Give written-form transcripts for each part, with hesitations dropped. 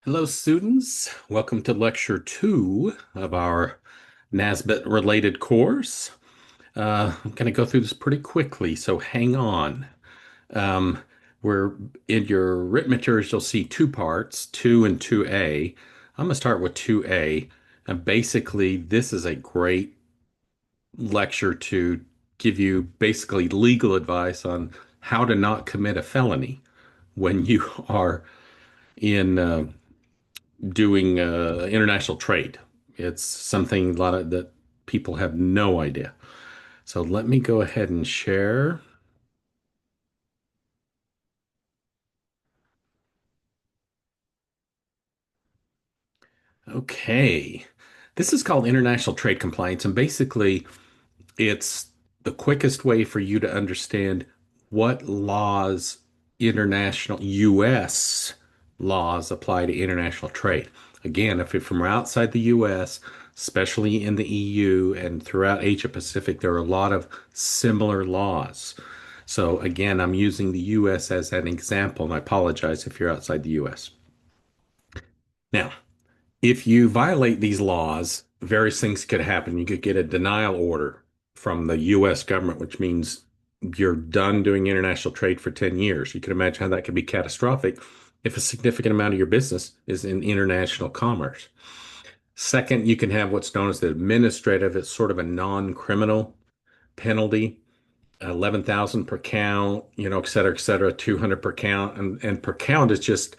Hello, students. Welcome to lecture two of our NASBITE related course. I'm going to go through this pretty quickly, so hang on. Um, we're in your written materials, you'll see two parts, 2 and 2A. I'm going to start with 2A. And basically, this is a great lecture to give you basically legal advice on how to not commit a felony when you are in doing international trade. It's something a lot of that people have no idea. So let me go ahead and share. Okay. This is called international trade compliance, and basically it's the quickest way for you to understand what laws, international US laws apply to international trade. Again, if you're from outside the US, especially in the EU and throughout Asia Pacific, there are a lot of similar laws. So again, I'm using the US as an example, and I apologize if you're outside the US. Now, if you violate these laws, various things could happen. You could get a denial order from the US government, which means you're done doing international trade for 10 years. You can imagine how that could be catastrophic if a significant amount of your business is in international commerce. Second, you can have what's known as the administrative. It's sort of a non-criminal penalty, 11,000 per count, et cetera, 200 per count. And per count is just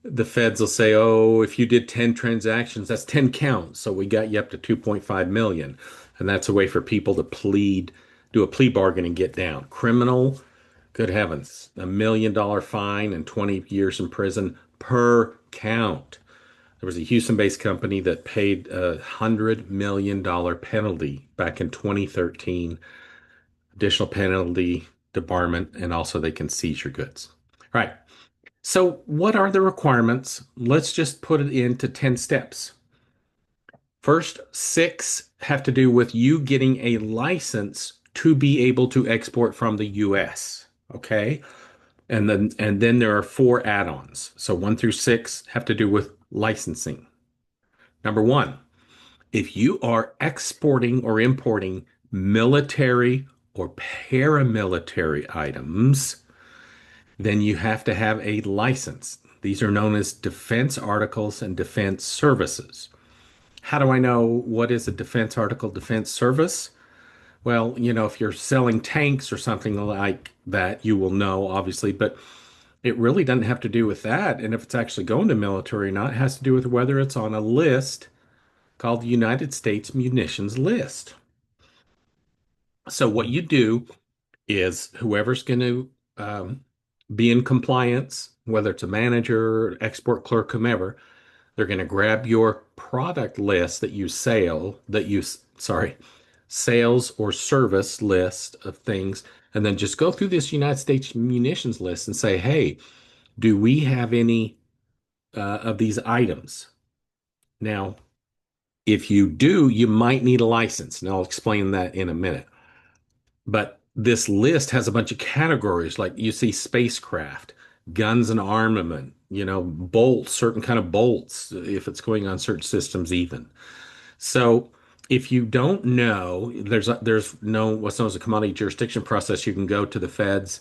the feds will say, oh, if you did 10 transactions, that's 10 counts. So we got you up to 2.5 million. And that's a way for people to do a plea bargain and get down. Criminal, good heavens, $1 million fine and 20 years in prison per count. There was a Houston-based company that paid $100 million penalty back in 2013, additional penalty, debarment, and also they can seize your goods. All right. So, what are the requirements? Let's just put it into 10 steps. First, six have to do with you getting a license to be able to export from the US. Okay. And then there are four add-ons. So one through six have to do with licensing. Number one, if you are exporting or importing military or paramilitary items, then you have to have a license. These are known as defense articles and defense services. How do I know what is a defense article, defense service? Well, if you're selling tanks or something like that, you will know, obviously, but it really doesn't have to do with that. And if it's actually going to military or not, it has to do with whether it's on a list called the United States Munitions List. So what you do is whoever's going to be in compliance, whether it's a manager, export clerk, whomever, they're going to grab your product list sales or service list of things, and then just go through this United States munitions list and say, hey, do we have any of these items? Now, if you do, you might need a license, and I'll explain that in a minute. But this list has a bunch of categories, like you see spacecraft, guns and armament, bolts, certain kind of bolts, if it's going on certain systems even. So if you don't know, there's no what's known as a commodity jurisdiction process. You can go to the feds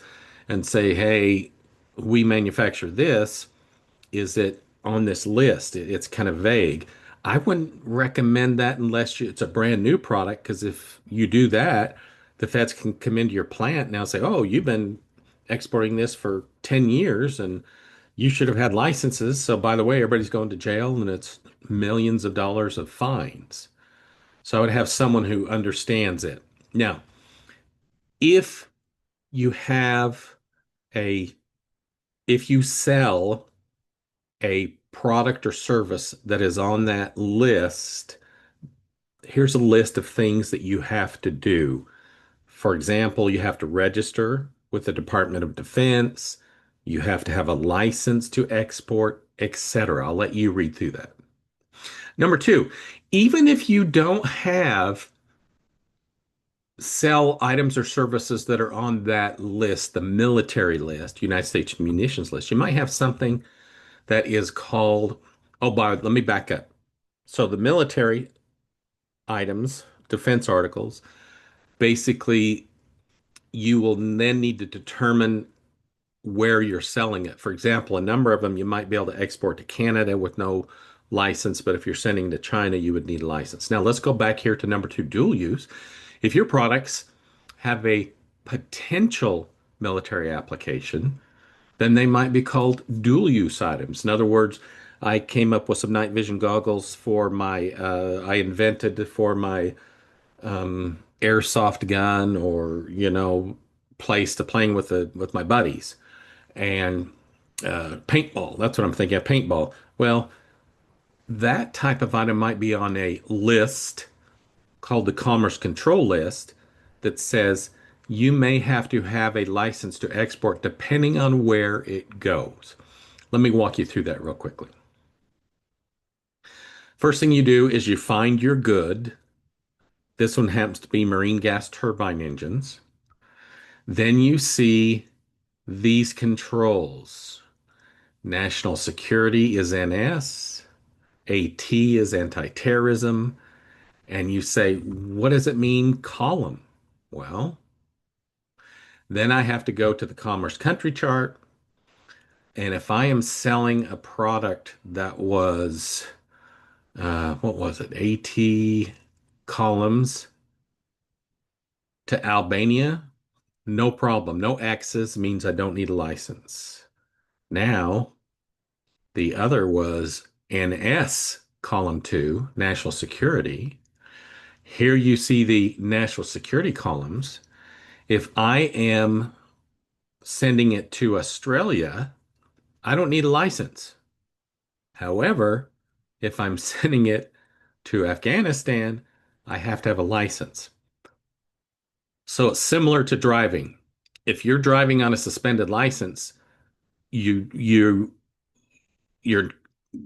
and say, hey, we manufacture this. Is it on this list? It's kind of vague. I wouldn't recommend that unless it's a brand new product, because if you do that, the feds can come into your plant now and say, oh, you've been exporting this for 10 years and you should have had licenses. So, by the way, everybody's going to jail and it's millions of dollars of fines. So, I would have someone who understands it. Now, if you have a, if you sell a product or service that is on that list, here's a list of things that you have to do. For example, you have to register with the Department of Defense, you have to have a license to export, etc. I'll let you read through that. Number two, even if you don't have sell items or services that are on that list, the military list, United States munitions list, you might have something that is called Oh, but let me back up. So the military items, defense articles, basically you will then need to determine where you're selling it. For example, a number of them you might be able to export to Canada with no license, but if you're sending to China, you would need a license. Now, let's go back here to number two, dual use. If your products have a potential military application, then they might be called dual use items. In other words, I came up with some night vision goggles for I invented for my airsoft gun or, place to playing with my buddies and paintball. That's what I'm thinking of, paintball. Well, that type of item might be on a list called the Commerce Control List that says you may have to have a license to export depending on where it goes. Let me walk you through that real quickly. First thing you do is you find your good. This one happens to be marine gas turbine engines. Then you see these controls. National security is NS, AT is anti-terrorism, and you say, what does it mean, column? Well, then I have to go to the commerce country chart, and if I am selling a product that was, what was it, AT columns to Albania, no problem. No X's means I don't need a license. Now, the other was NS column 2, national security. Here you see the national security columns. If I am sending it to Australia, I don't need a license. However, if I'm sending it to Afghanistan, I have to have a license. So it's similar to driving. If you're driving on a suspended license, you you you're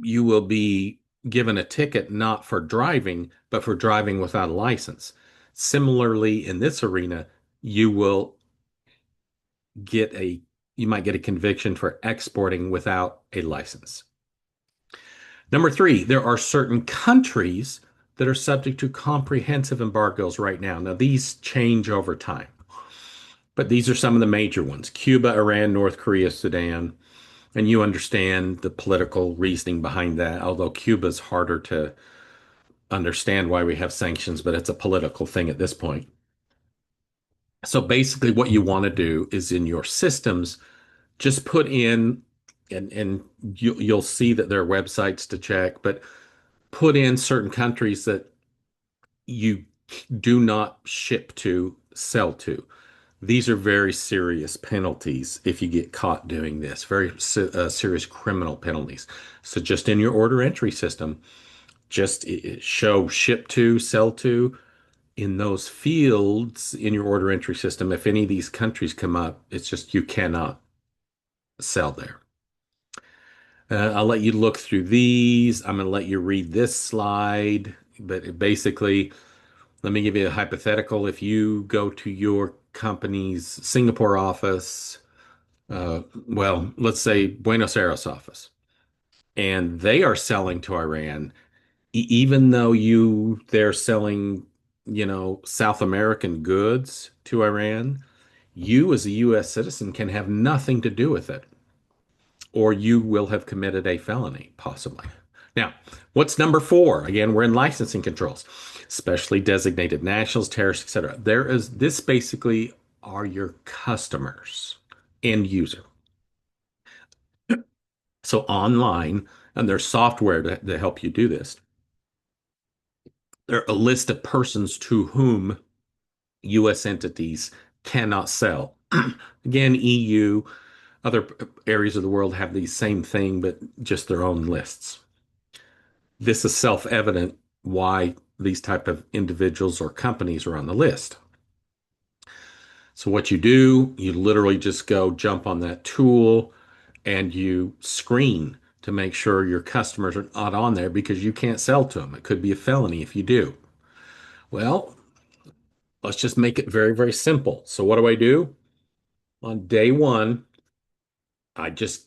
you will be given a ticket not for driving, but for driving without a license. Similarly, in this arena, you will get a you might get a conviction for exporting without a license. Number three, there are certain countries that are subject to comprehensive embargoes right now. Now, these change over time, but these are some of the major ones: Cuba, Iran, North Korea, Sudan. And you understand the political reasoning behind that, although Cuba's harder to understand why we have sanctions, but it's a political thing at this point. So basically, what you want to do is in your systems, just put in, and you'll see that there are websites to check, but put in certain countries that you do not ship to, sell to. These are very serious penalties if you get caught doing this, very serious criminal penalties. So just in your order entry system, just show ship to, sell to. In those fields in your order entry system, if any of these countries come up, it's just you cannot sell there. I'll let you look through these. I'm going to let you read this slide, but basically, let me give you a hypothetical. If you go to your company's Singapore office, let's say Buenos Aires office, and they are selling to Iran, even though they're selling, South American goods to Iran, you as a U.S. citizen can have nothing to do with it, or you will have committed a felony, possibly. Now, what's number four? Again, we're in licensing controls, specially designated nationals, terrorists, etc. This basically are your customers, end user. So online, and there's software to help you do this. There are a list of persons to whom U.S. entities cannot sell. Again, EU, other areas of the world have the same thing, but just their own lists. This is self-evident why these type of individuals or companies are on the list. So what you do, you literally just go jump on that tool and you screen to make sure your customers are not on there because you can't sell to them. It could be a felony if you do. Well, let's just make it very, very simple. So what do? On day one, I just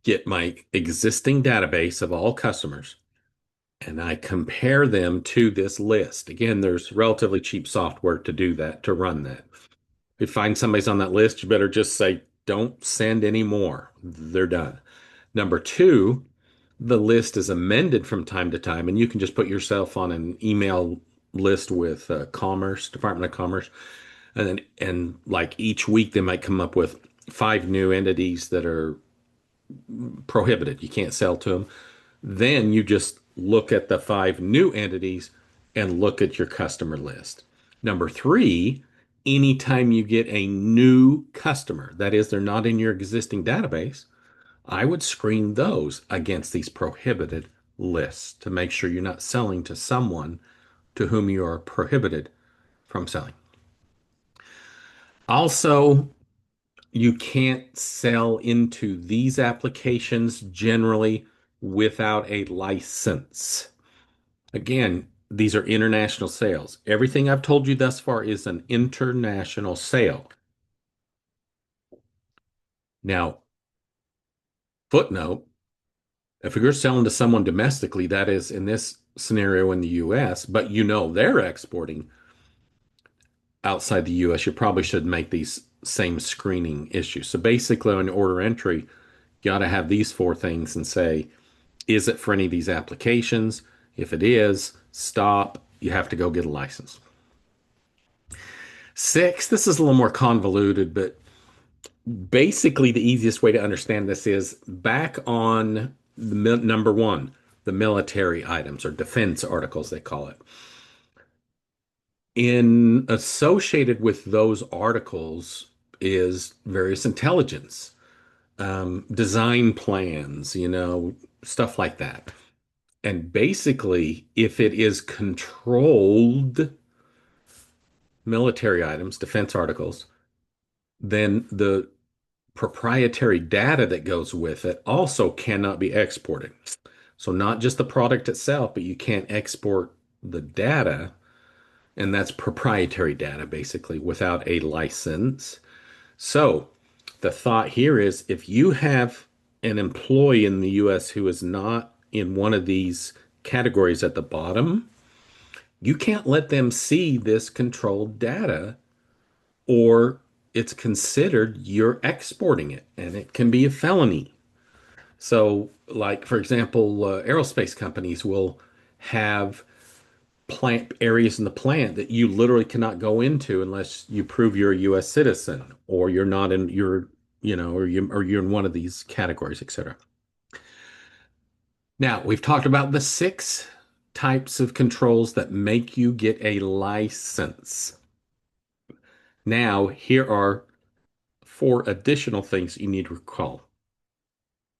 get my existing database of all customers and I compare them to this list. Again, there's relatively cheap software to do that, to run that. If you find somebody's on that list, you better just say, don't send any more. They're done. Number two, the list is amended from time to time, and you can just put yourself on an email list with Commerce, Department of Commerce, and like each week they might come up with five new entities that are prohibited. You can't sell to them. Then you just look at the five new entities and look at your customer list. Number three, anytime you get a new customer, that is, they're not in your existing database, I would screen those against these prohibited lists to make sure you're not selling to someone to whom you are prohibited from selling. Also, you can't sell into these applications generally without a license. Again, these are international sales. Everything I've told you thus far is an international sale. Now, footnote, if you're selling to someone domestically, that is in this scenario in the US, but you know they're exporting outside the US, you probably should make these same screening issues. So basically, on order entry, you got to have these four things and say, is it for any of these applications? If it is, stop. You have to go get a license. Six, this is a little more convoluted, but basically the easiest way to understand this is back on the number one, the military items or defense articles, they call it. In associated with those articles is various intelligence, design plans, stuff like that. And basically, if it is controlled military items, defense articles, then the proprietary data that goes with it also cannot be exported. So, not just the product itself, but you can't export the data, and that's proprietary data basically without a license. So, the thought here is if you have an employee in the US who is not in one of these categories at the bottom, you can't let them see this controlled data or it's considered you're exporting it and it can be a felony. So, like, for example, aerospace companies will have plant areas in the plant that you literally cannot go into unless you prove you're a US citizen or you're not in your, or you're in one of these categories, etc. Now, we've talked about the six types of controls that make you get a license. Now, here are four additional things you need to recall.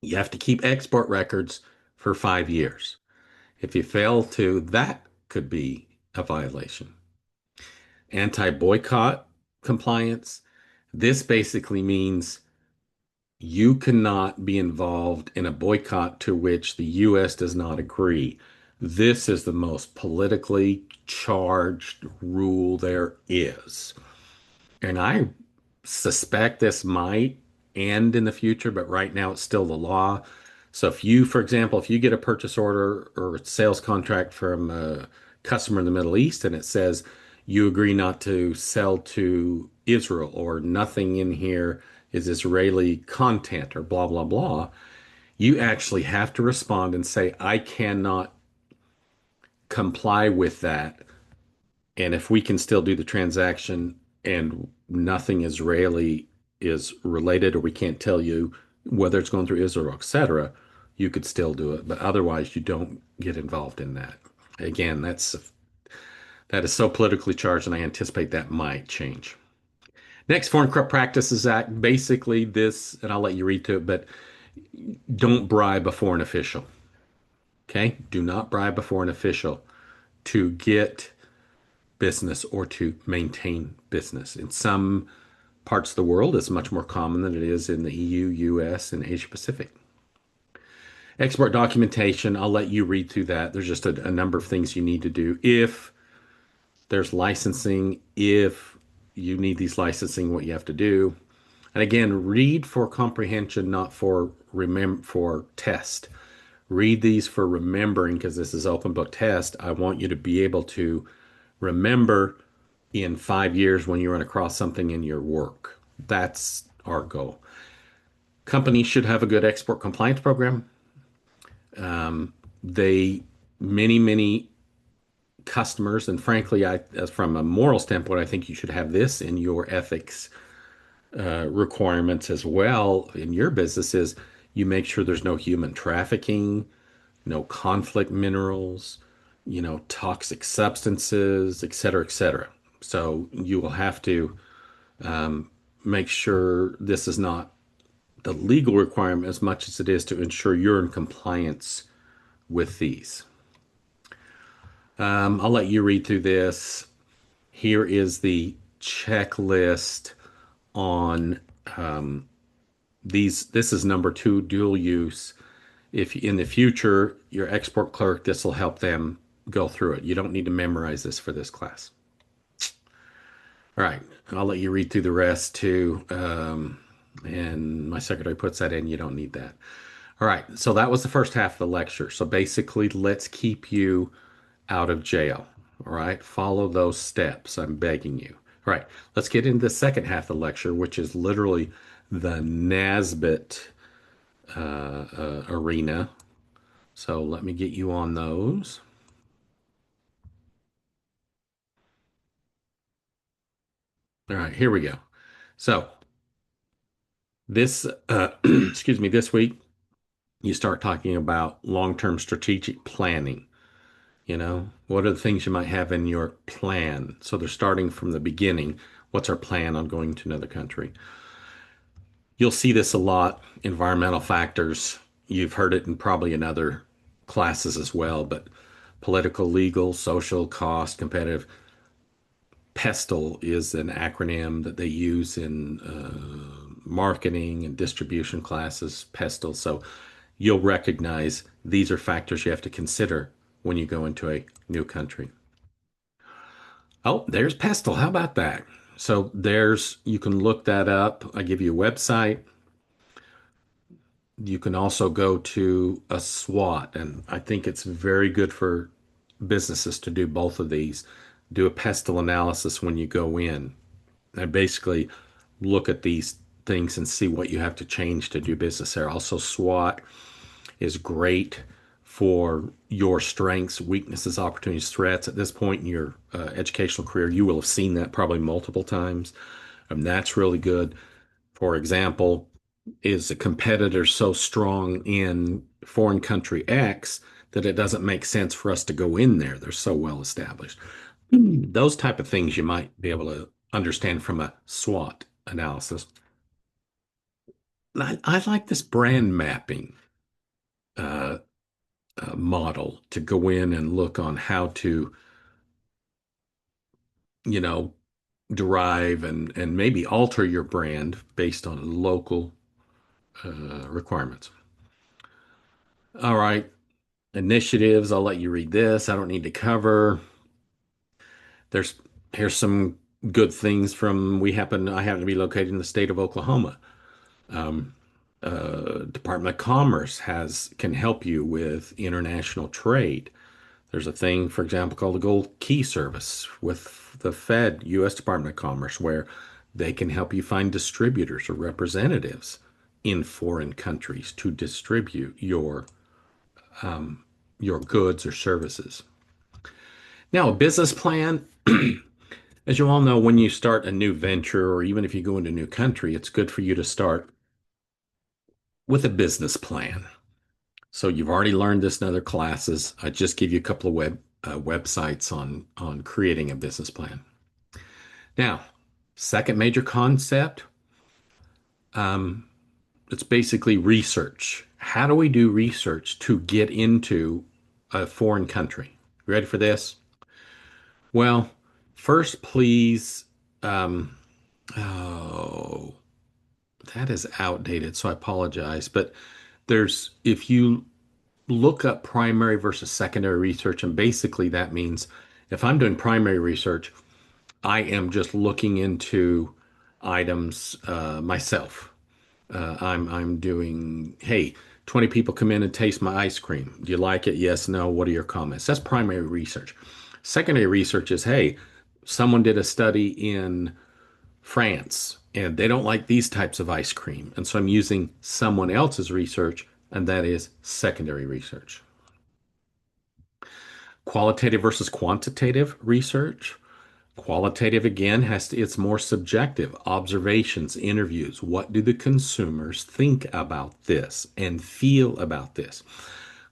You have to keep export records for 5 years. If you fail to, that could be a violation. Anti-boycott compliance. This basically means you cannot be involved in a boycott to which the US does not agree. This is the most politically charged rule there is. And I suspect this might end in the future, but right now it's still the law. So if you, for example, if you get a purchase order or a sales contract from a customer in the Middle East and it says you agree not to sell to Israel or nothing in here is Israeli content or blah, blah, blah, you actually have to respond and say, I cannot comply with that. And if we can still do the transaction and nothing Israeli is related, or we can't tell you whether it's going through Israel, etc., you could still do it. But otherwise, you don't get involved in that. Again, that is so politically charged, and I anticipate that might change. Next, Foreign Corrupt Practices Act. Basically, this, and I'll let you read to it, but don't bribe a foreign official. Okay? Do not bribe a foreign official to get business or to maintain business. In some parts of the world, it's much more common than it is in the EU, US, and Asia Pacific. Export documentation, I'll let you read through that. There's just a number of things you need to do. If there's licensing, if you need these licensing, what you have to do. And again, read for comprehension, not for test. Read these for remembering because this is open book test. I want you to be able to remember in 5 years when you run across something in your work. That's our goal. Companies should have a good export compliance program. They, many customers, and frankly, as from a moral standpoint, I think you should have this in your ethics requirements as well in your business is you make sure there's no human trafficking, no conflict minerals, toxic substances, et cetera, et cetera. So you will have to make sure this is not the legal requirement as much as it is to ensure you're in compliance with these. I'll let you read through this. Here is the checklist on these. This is number two, dual use. If in the future, your export clerk, this will help them go through it. You don't need to memorize this for this class. All right, I'll let you read through the rest too. And my secretary puts that in. You don't need that. All right, so that was the first half of the lecture. So basically, let's keep you out of jail. All right, follow those steps. I'm begging you. All right, let's get into the second half of the lecture, which is literally the NASBITE arena. So let me get you on those. All right, here we go. So this, excuse me, this week you start talking about long-term strategic planning. What are the things you might have in your plan? So they're starting from the beginning. What's our plan on going to another country? You'll see this a lot, environmental factors. You've heard it in probably in other classes as well, but political, legal, social, cost, competitive. PESTLE is an acronym that they use in marketing and distribution classes, PESTLE. So you'll recognize these are factors you have to consider when you go into a new country. Oh, there's PESTLE. How about that? So you can look that up. I give you a website. You can also go to a SWOT, and I think it's very good for businesses to do both of these. Do a PESTLE analysis when you go in, and basically look at these things and see what you have to change to do business there. Also, SWOT is great for your strengths, weaknesses, opportunities, threats. At this point in your educational career, you will have seen that probably multiple times. And that's really good. For example, is a competitor so strong in foreign country X that it doesn't make sense for us to go in there? They're so well established. Those type of things you might be able to understand from a SWOT analysis. I like this brand mapping uh, model to go in and look on how to, you know, derive and maybe alter your brand based on local requirements. All right, initiatives. I'll let you read this. I don't need to cover. There's Here's some good things from I happen to be located in the state of Oklahoma. Um, Department of Commerce can help you with international trade. There's a thing, for example, called the Gold Key Service with the Fed, U.S. Department of Commerce, where they can help you find distributors or representatives in foreign countries to distribute your goods or services. Now, a business plan, as you all know, when you start a new venture or even if you go into a new country, it's good for you to start with a business plan. So you've already learned this in other classes. I just give you a couple of websites on creating a business plan. Now, second major concept, um, it's basically research. How do we do research to get into a foreign country? You ready for this? Well, first, please. Um, oh, that is outdated, so I apologize. But if you look up primary versus secondary research, and basically that means if I'm doing primary research, I am just looking into items myself. I'm doing, hey, 20 people come in and taste my ice cream. Do you like it? Yes, no. What are your comments? That's primary research. Secondary research is, hey, someone did a study in France and they don't like these types of ice cream. And so I'm using someone else's research, and that is secondary research. Qualitative versus quantitative research. Qualitative again it's more subjective. Observations, interviews. What do the consumers think about this and feel about this?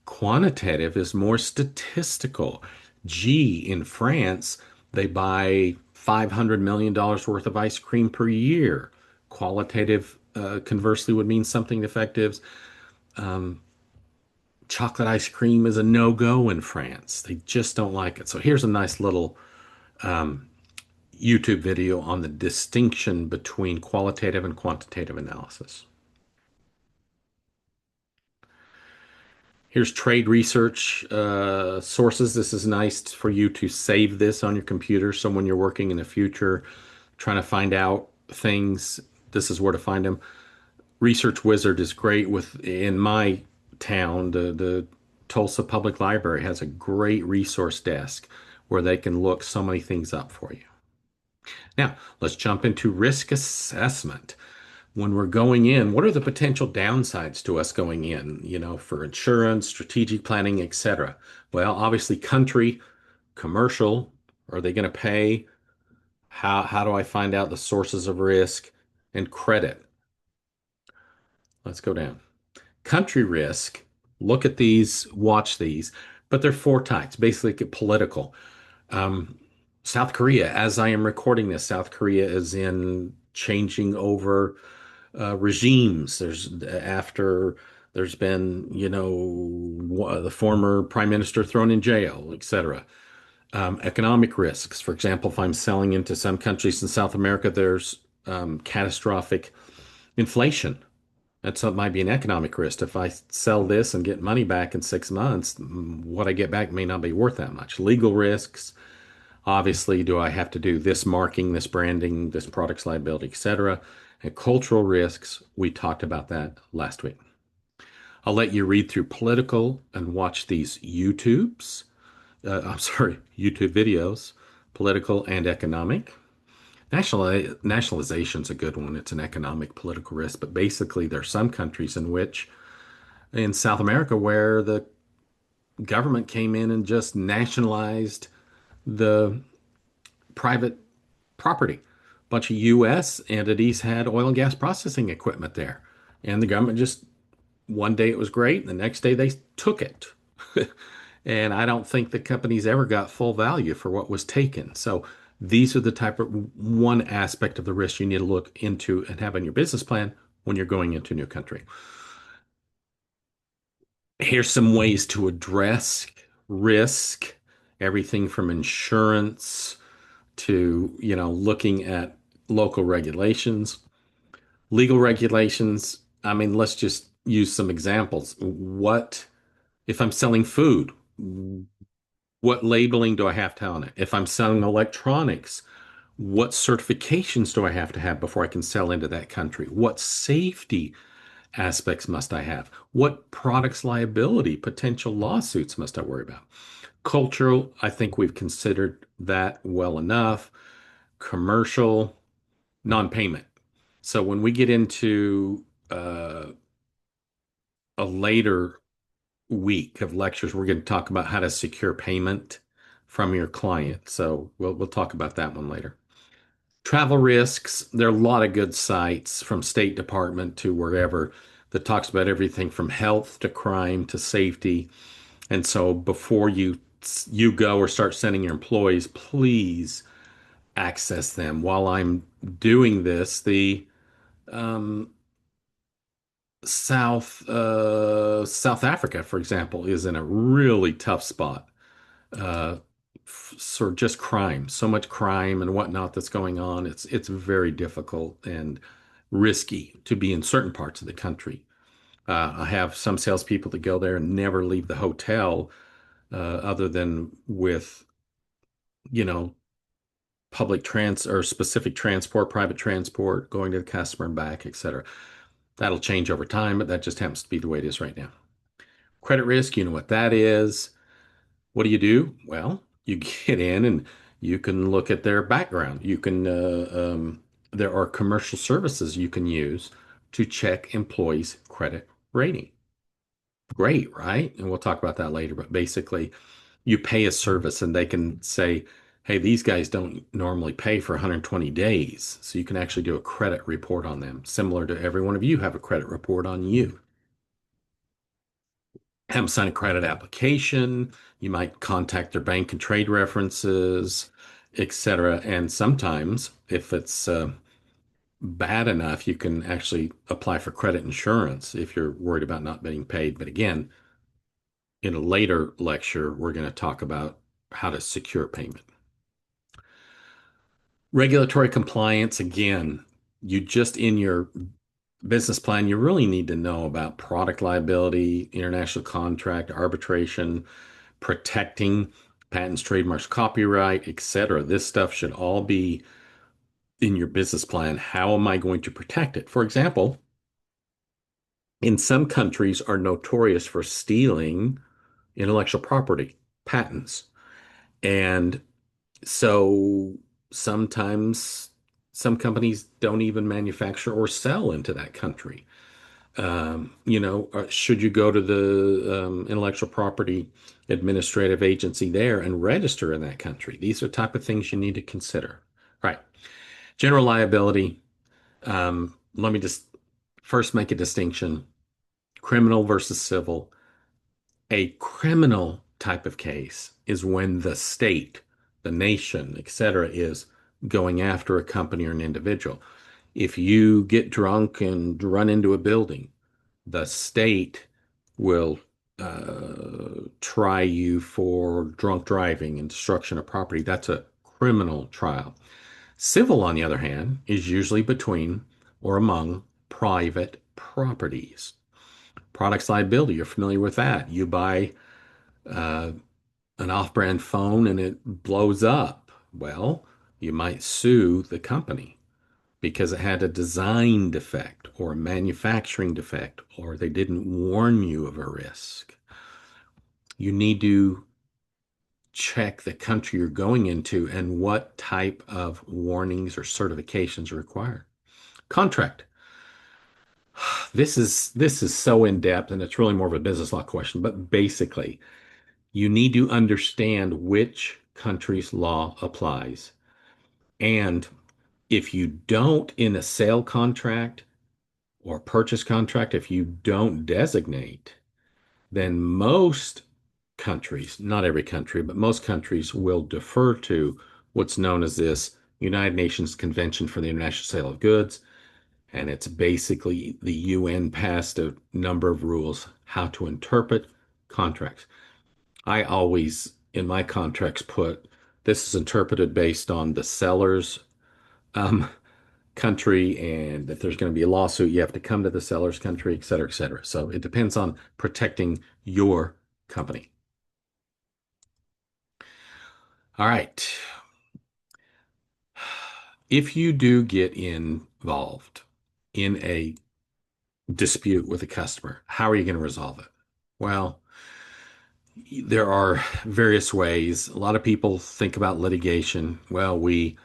Quantitative is more statistical. Gee, in France, they buy $500 million worth of ice cream per year. Qualitative, conversely, would mean something effective. Chocolate ice cream is a no-go in France. They just don't like it. So here's a nice little YouTube video on the distinction between qualitative and quantitative analysis. Here's trade research sources. This is nice for you to save this on your computer. So when you're working in the future, trying to find out things, this is where to find them. Research Wizard is great in my town. The Tulsa Public Library has a great resource desk where they can look so many things up for you. Now, let's jump into risk assessment. When we're going in, what are the potential downsides to us going in, for insurance, strategic planning, etc.? Well, obviously, country, commercial, are they going to pay? How do I find out the sources of risk and credit? Let's go down. Country risk, look at these, watch these, but they're four types, basically political. Um, South Korea, as I am recording this, South Korea is in changing over regimes. There's been, the former prime minister thrown in jail, etc. Economic risks. For example, if I'm selling into some countries in South America, there's catastrophic inflation. That might be an economic risk. If I sell this and get money back in 6 months, what I get back may not be worth that much. Legal risks. Obviously, do I have to do this marking, this branding, this product's liability, etc.? And cultural risks, we talked about that last week. I'll let you read through political and watch these YouTube videos, political and economic. Nationalization's a good one. It's an economic political risk, but basically there are some countries in South America, where the government came in and just nationalized the private property. A bunch of U.S. entities had oil and gas processing equipment there, and the government just one day it was great, and the next day they took it. And I don't think the companies ever got full value for what was taken. So these are the type of one aspect of the risk you need to look into and have in your business plan when you're going into a new country. Here's some ways to address risk, everything from insurance to, looking at local regulations, legal regulations. I mean, let's just use some examples. What if I'm selling food? What labeling do I have to have on it? If I'm selling electronics, what certifications do I have to have before I can sell into that country? What safety aspects must I have? What products liability, potential lawsuits must I worry about? Cultural, I think we've considered that well enough. Commercial, non-payment. So when we get into a later week of lectures, we're going to talk about how to secure payment from your client. So we'll talk about that one later. Travel risks, there are a lot of good sites from State Department to wherever that talks about everything from health to crime to safety. And so before you go or start sending your employees, please access them. While I'm doing this, the South Africa, for example, is in a really tough spot. Uh, sort of just crime, so much crime and whatnot that's going on. It's very difficult and risky to be in certain parts of the country. I have some salespeople that go there and never leave the hotel, other than with, you know, public trans or specific transport, private transport, going to the customer and back, etc. That'll change over time, but that just happens to be the way it is right now. Credit risk, you know what that is. What do you do? Well, you get in and you can look at their background. There are commercial services you can use to check employees' credit rating. Great, right? And we'll talk about that later, but basically, you pay a service and they can say, hey, these guys don't normally pay for 120 days. So you can actually do a credit report on them, similar to every one of you have a credit report on you. Have them sign a credit application. You might contact their bank and trade references, etc. And sometimes, if it's bad enough, you can actually apply for credit insurance if you're worried about not being paid. But again, in a later lecture, we're going to talk about how to secure payment. Regulatory compliance, again, you just in your business plan, you really need to know about product liability, international contract, arbitration, protecting patents, trademarks, copyright, etc. This stuff should all be in your business plan. How am I going to protect it? For example, in some countries are notorious for stealing intellectual property, patents. And so sometimes some companies don't even manufacture or sell into that country. Should you go to the intellectual property administrative agency there and register in that country? These are type of things you need to consider. Right. General liability. Let me just first make a distinction: criminal versus civil. A criminal type of case is when the state, the nation, etc., is going after a company or an individual. If you get drunk and run into a building, the state will try you for drunk driving and destruction of property. That's a criminal trial. Civil, on the other hand, is usually between or among private properties. Products liability, you're familiar with that. You buy uh, an off-brand phone and it blows up. Well, you might sue the company because it had a design defect or a manufacturing defect, or they didn't warn you of a risk. You need to check the country you're going into and what type of warnings or certifications are required. Contract. This is so in depth and it's really more of a business law question, but basically, you need to understand which country's law applies. And if you don't in a sale contract or purchase contract, if you don't designate, then most countries, not every country, but most countries will defer to what's known as this United Nations Convention for the International Sale of Goods. And it's basically the UN passed a number of rules how to interpret contracts. I always, in my contracts, put this is interpreted based on the seller's um, country, and if there's going to be a lawsuit, you have to come to the seller's country, et cetera, et cetera. So it depends on protecting your company. All right. If you do get involved in a dispute with a customer, how are you going to resolve it? Well, there are various ways. A lot of people think about litigation. Well, we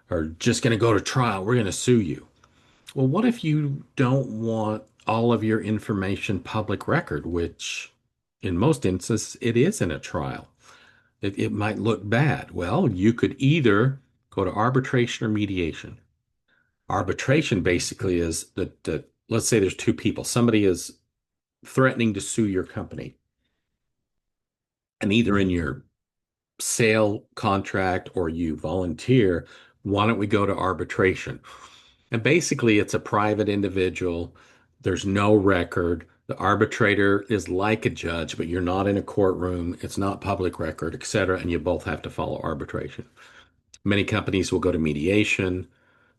are just going to go to trial. We're going to sue you. Well, what if you don't want all of your information public record, which in most instances it is in a trial? It might look bad. Well, you could either go to arbitration or mediation. Arbitration basically is that let's say there's two people. Somebody is threatening to sue your company, and either in your sale contract or you volunteer, why don't we go to arbitration? And basically, it's a private individual. There's no record. The arbitrator is like a judge, but you're not in a courtroom. It's not public record, et cetera. And you both have to follow arbitration. Many companies will go to mediation.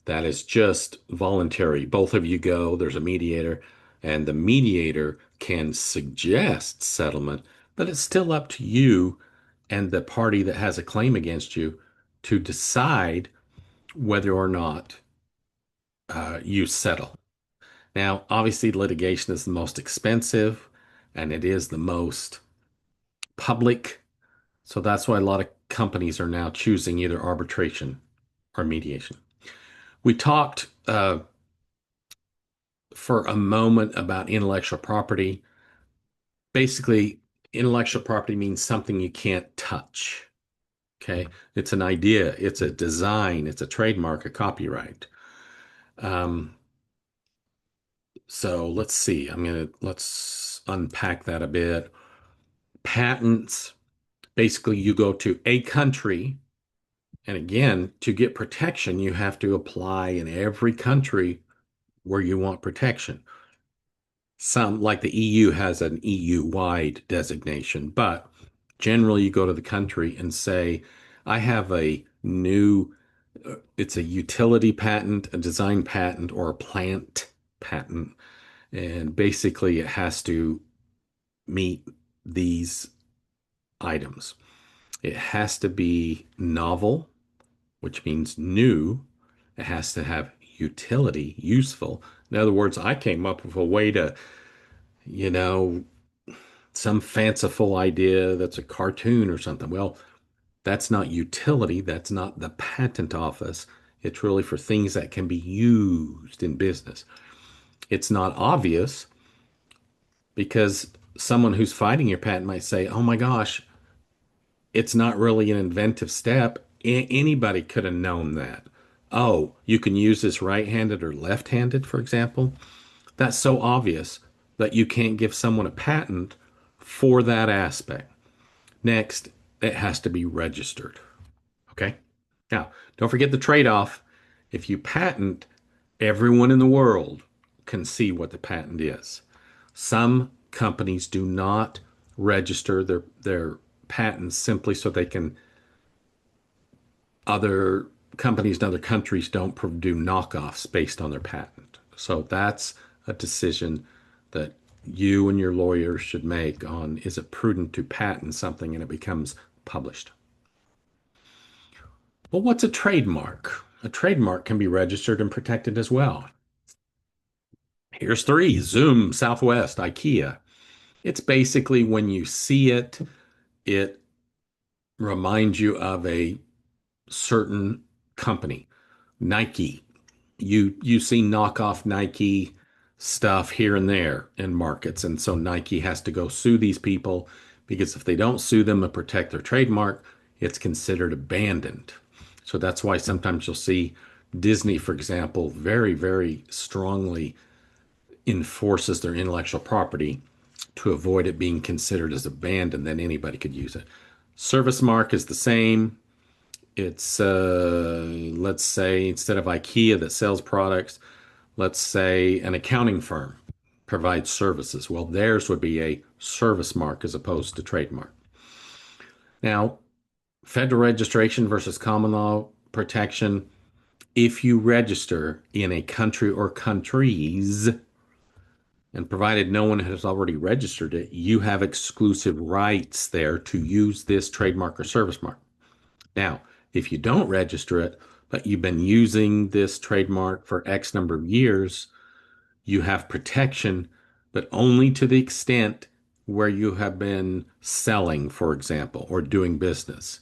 That is just voluntary. Both of you go, there's a mediator, and the mediator can suggest settlement, but it's still up to you and the party that has a claim against you to decide whether or not you settle. Now, obviously, litigation is the most expensive and it is the most public. So that's why a lot of companies are now choosing either arbitration or mediation. We talked for a moment about intellectual property. Basically, intellectual property means something you can't touch. Okay. It's an idea, it's a design, it's a trademark, a copyright. Um, so let's see. Let's unpack that a bit. Patents, basically, you go to a country, and again, to get protection, you have to apply in every country where you want protection. Some, like the EU, has an EU-wide designation, but generally you go to the country and say, I have a new, it's a utility patent, a design patent, or a plant patent. And basically it has to meet these items. It has to be novel, which means new. It has to have utility, useful. In other words, I came up with a way to, you know, some fanciful idea that's a cartoon or something. Well, that's not utility. That's not the patent office. It's really for things that can be used in business. It's not obvious because someone who's fighting your patent might say, oh my gosh, it's not really an inventive step. Anybody could have known that. Oh, you can use this right-handed or left-handed, for example. That's so obvious that you can't give someone a patent for that aspect. Next, it has to be registered. Okay. Now, don't forget the trade-off. If you patent, everyone in the world can see what the patent is. Some companies do not register their patents simply so they can, other companies in other countries don't do knockoffs based on their patent. So that's a decision that you and your lawyers should make on, is it prudent to patent something and it becomes published? Well, what's a trademark? A trademark can be registered and protected as well. Here's three: Zoom, Southwest, IKEA. It's basically when you see it, it reminds you of a certain company. Nike. You see knockoff Nike stuff here and there in markets, and so Nike has to go sue these people because if they don't sue them and protect their trademark, it's considered abandoned. So that's why sometimes you'll see Disney, for example, very, very strongly enforces their intellectual property to avoid it being considered as abandoned, then anybody could use it. Service mark is the same. It's let's say instead of IKEA that sells products, let's say an accounting firm provides services. Well, theirs would be a service mark as opposed to trademark. Now, federal registration versus common law protection. If you register in a country or countries, and provided no one has already registered it, you have exclusive rights there to use this trademark or service mark. Now, if you don't register it, but you've been using this trademark for X number of years, you have protection, but only to the extent where you have been selling, for example, or doing business.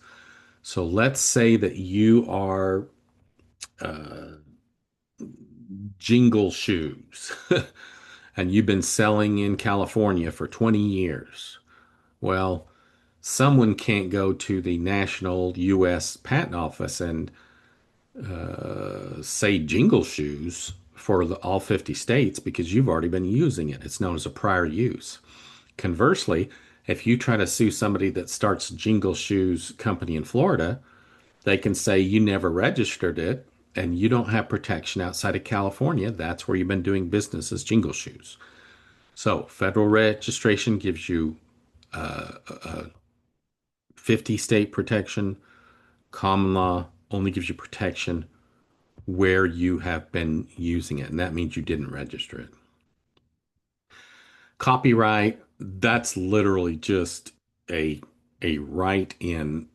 So let's say that you are Jingle Shoes and you've been selling in California for 20 years. Well, someone can't go to the national US patent office and say Jingle Shoes for all 50 states because you've already been using it. It's known as a prior use. Conversely, if you try to sue somebody that starts Jingle Shoes company in Florida, they can say you never registered it and you don't have protection outside of California. That's where you've been doing business as Jingle Shoes. So federal registration gives you 50 state protection. Common law only gives you protection where you have been using it, and that means you didn't register it. Copyright, that's literally just a right in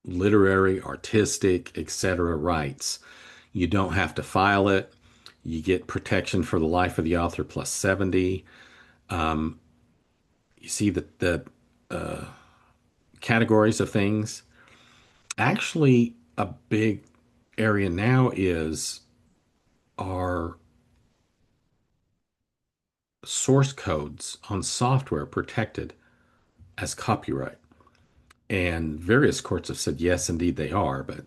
literary, artistic, etc. rights. You don't have to file it. You get protection for the life of the author plus 70. You see the categories of things. Actually, a big area now is, are source codes on software protected as copyright? And various courts have said yes, indeed they are. But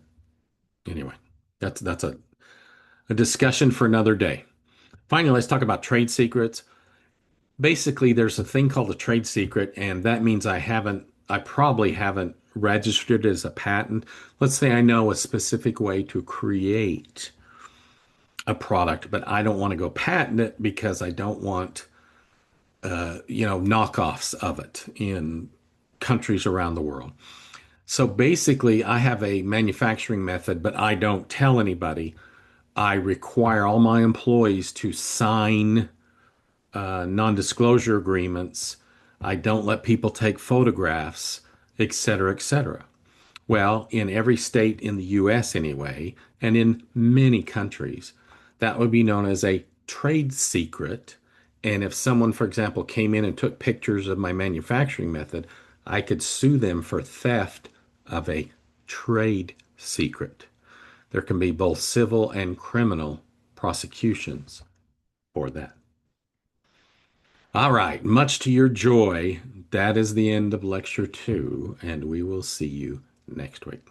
anyway, that's a discussion for another day. Finally, let's talk about trade secrets. Basically, there's a thing called a trade secret, and that means I probably haven't registered as a patent. Let's say I know a specific way to create a product, but I don't want to go patent it because I don't want, knockoffs of it in countries around the world. So basically, I have a manufacturing method, but I don't tell anybody. I require all my employees to sign non-disclosure agreements. I don't let people take photographs, et cetera, et cetera. Well, in every state in the US anyway, and in many countries, that would be known as a trade secret. And if someone, for example, came in and took pictures of my manufacturing method, I could sue them for theft of a trade secret. There can be both civil and criminal prosecutions for that. All right, much to your joy, that is the end of lecture two, and we will see you next week.